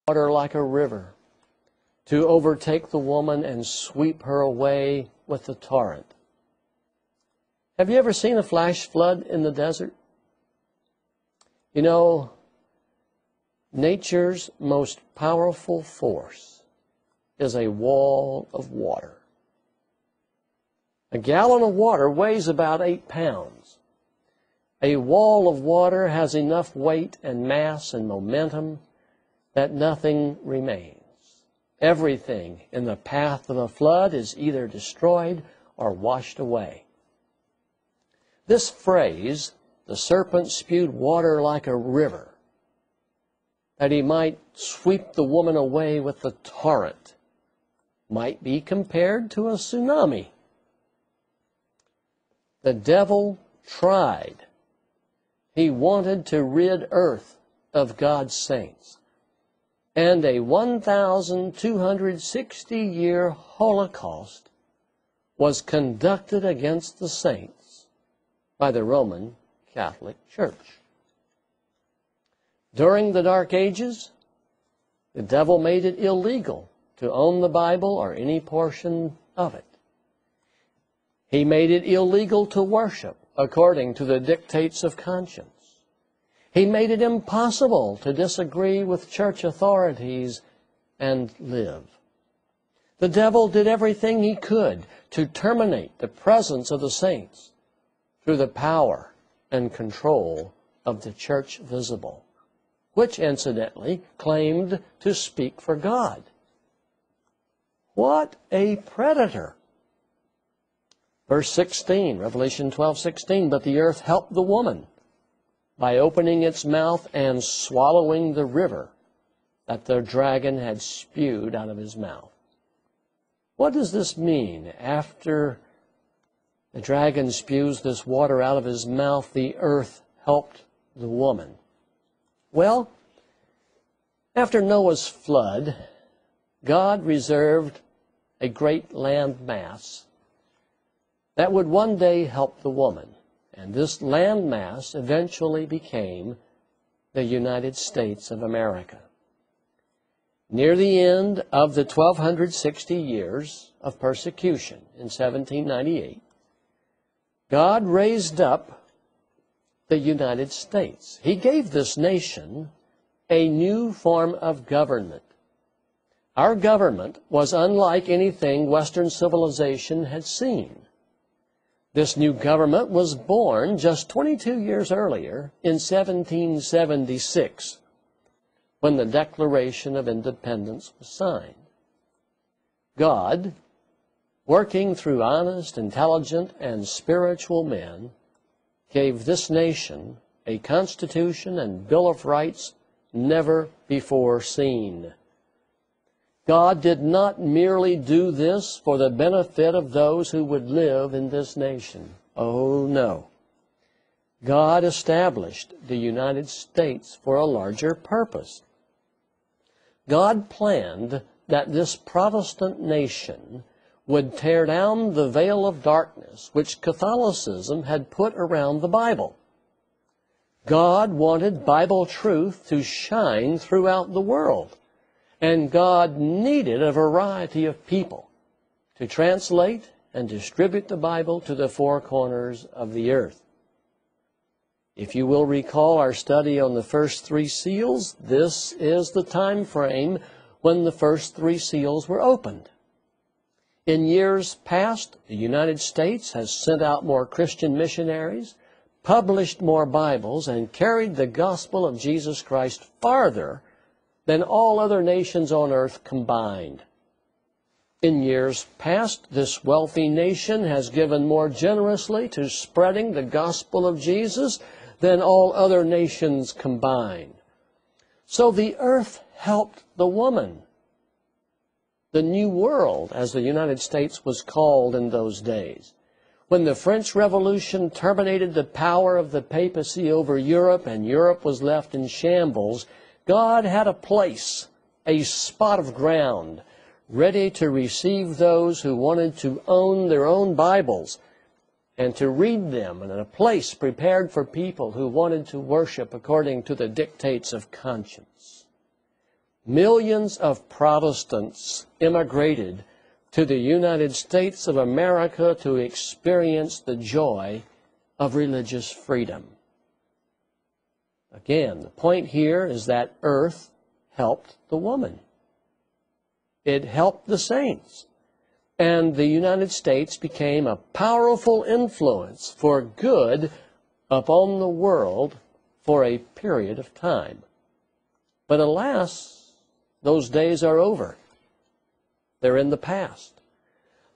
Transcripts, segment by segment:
water like a river, to overtake the woman and sweep her away with the torrent. Have you ever seen a flash flood in the desert? You know, nature's most powerful force is a wall of water. A gallon of water weighs about 8 pounds. A wall of water has enough weight and mass and momentum that nothing remains. Everything in the path of a flood is either destroyed or washed away. This phrase, the serpent spewed water like a river, that he might sweep the woman away with the torrent, might be compared to a tsunami. The devil tried. He wanted to rid earth of God's saints. And a 1,260-year Holocaust was conducted against the saints by the Roman Catholic Church. During the Dark Ages, the devil made it illegal to own the Bible or any portion of it. He made it illegal to worship according to the dictates of conscience. He made it impossible to disagree with church authorities and live. The devil did everything he could to terminate the presence of the saints through the power and control of the church visible, which incidentally claimed to speak for God. What a predator! Verse 16, Revelation 12:16, but the earth helped the woman by opening its mouth and swallowing the river that the dragon had spewed out of his mouth. What does this mean? After the dragon spews this water out of his mouth, the earth helped the woman. Well, after Noah's flood, God reserved a great land mass that would one day help the woman. And this landmass eventually became the United States of America. Near the end of the 1,260 years of persecution in 1798, God raised up the United States. He gave this nation a new form of government. Our government was unlike anything Western civilization had seen. This new government was born just 22 years earlier in 1776, when the Declaration of Independence was signed. God, working through honest, intelligent, and spiritual men, gave this nation a Constitution and Bill of Rights never before seen. God did not merely do this for the benefit of those who would live in this nation. Oh, no. God established the United States for a larger purpose. God planned that this Protestant nation would tear down the veil of darkness which Catholicism had put around the Bible. God wanted Bible truth to shine throughout the world. And God needed a variety of people to translate and distribute the Bible to the four corners of the earth. If you will recall our study on the first three seals, this is the time frame when the first three seals were opened. In years past, the United States has sent out more Christian missionaries, published more Bibles, and carried the gospel of Jesus Christ farther than all other nations on earth combined. In years past, this wealthy nation has given more generously to spreading the gospel of Jesus than all other nations combined. So the earth helped the woman. The New World, as the United States was called in those days. When the French Revolution terminated the power of the papacy over Europe and Europe was left in shambles, God had a place, a spot of ground, ready to receive those who wanted to own their own Bibles and to read them, and a place prepared for people who wanted to worship according to the dictates of conscience. Millions of Protestants immigrated to the United States of America to experience the joy of religious freedom. Again, the point here is that earth helped the woman. It helped the saints. And the United States became a powerful influence for good upon the world for a period of time. But alas, those days are over. They're in the past.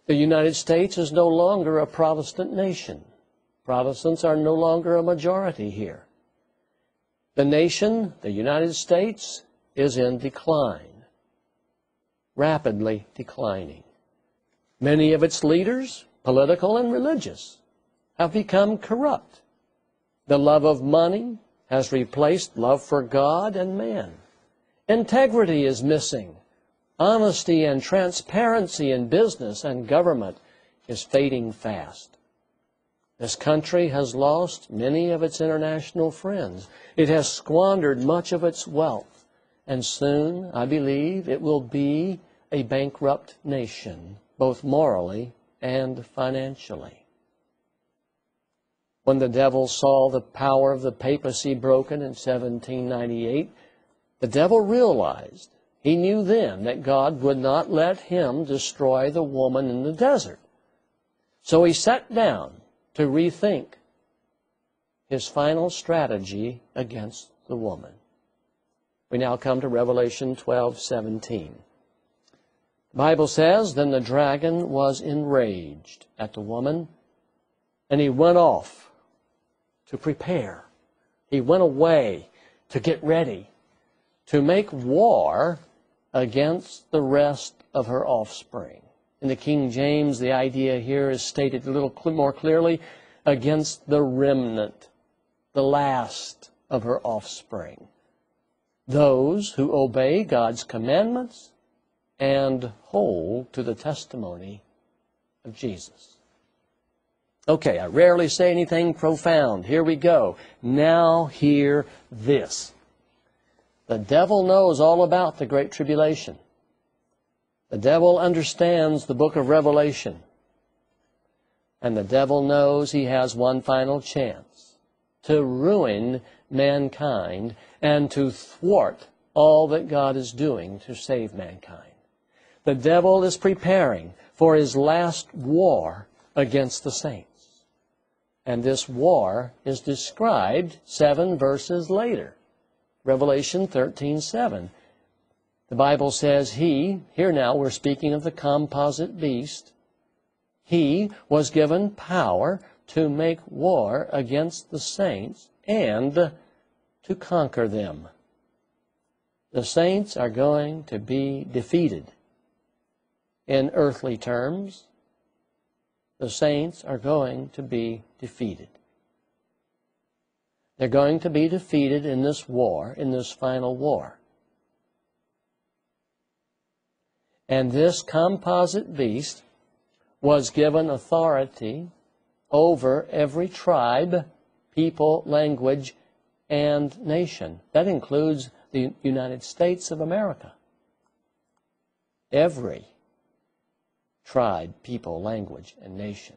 The United States is no longer a Protestant nation. Protestants are no longer a majority here. The nation, the United States, is in decline, rapidly declining. Many of its leaders, political and religious, have become corrupt. The love of money has replaced love for God and man. Integrity is missing. Honesty and transparency in business and government is fading fast. This country has lost many of its international friends. It has squandered much of its wealth. And soon, I believe, it will be a bankrupt nation, both morally and financially. When the devil saw the power of the papacy broken in 1798, the devil realized, he knew then that God would not let him destroy the woman in the desert. So he sat down to rethink his final strategy against the woman. We now come to Revelation 12:17. The Bible says, "Then the dragon was enraged at the woman, and he went off to prepare." He went away to get ready, to make war against the rest of her offspring. In the King James, the idea here is stated a little more clearly, against the remnant, the last of her offspring. Those who obey God's commandments and hold to the testimony of Jesus. Okay, I rarely say anything profound. Here we go. Now hear this. The devil knows all about the Great Tribulation. The devil understands the book of Revelation. And the devil knows he has one final chance to ruin mankind and to thwart all that God is doing to save mankind. The devil is preparing for his last war against the saints. And this war is described 7 verses later. Revelation 13:7. The Bible says here now we're speaking of the composite beast, he was given power to make war against the saints and to conquer them. The saints are going to be defeated. In earthly terms, the saints are going to be defeated. They're going to be defeated in this war, in this final war. And this composite beast was given authority over every tribe, people, language, and nation. That includes the United States of America. Every tribe, people, language, and nation.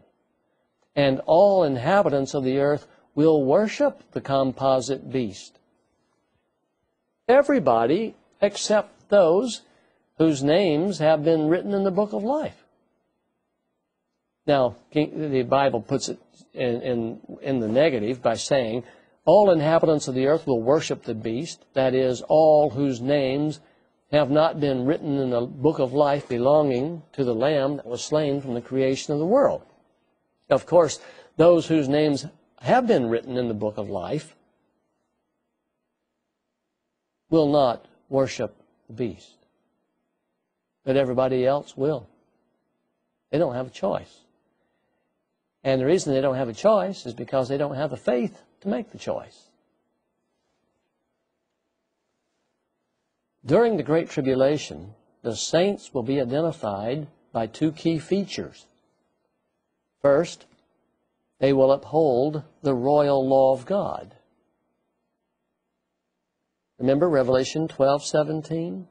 And all inhabitants of the earth will worship the composite beast. Everybody except those whose names have been written in the book of life. Now, the Bible puts it in the negative by saying, all inhabitants of the earth will worship the beast, that is, all whose names have not been written in the book of life belonging to the Lamb that was slain from the creation of the world. Of course, those whose names have been written in the book of life will not worship the beast. But everybody else will. They don't have a choice. And the reason they don't have a choice is because they don't have the faith to make the choice. During the Great Tribulation, the saints will be identified by 2 key features. First, they will uphold the royal law of God. Remember Revelation 12:17?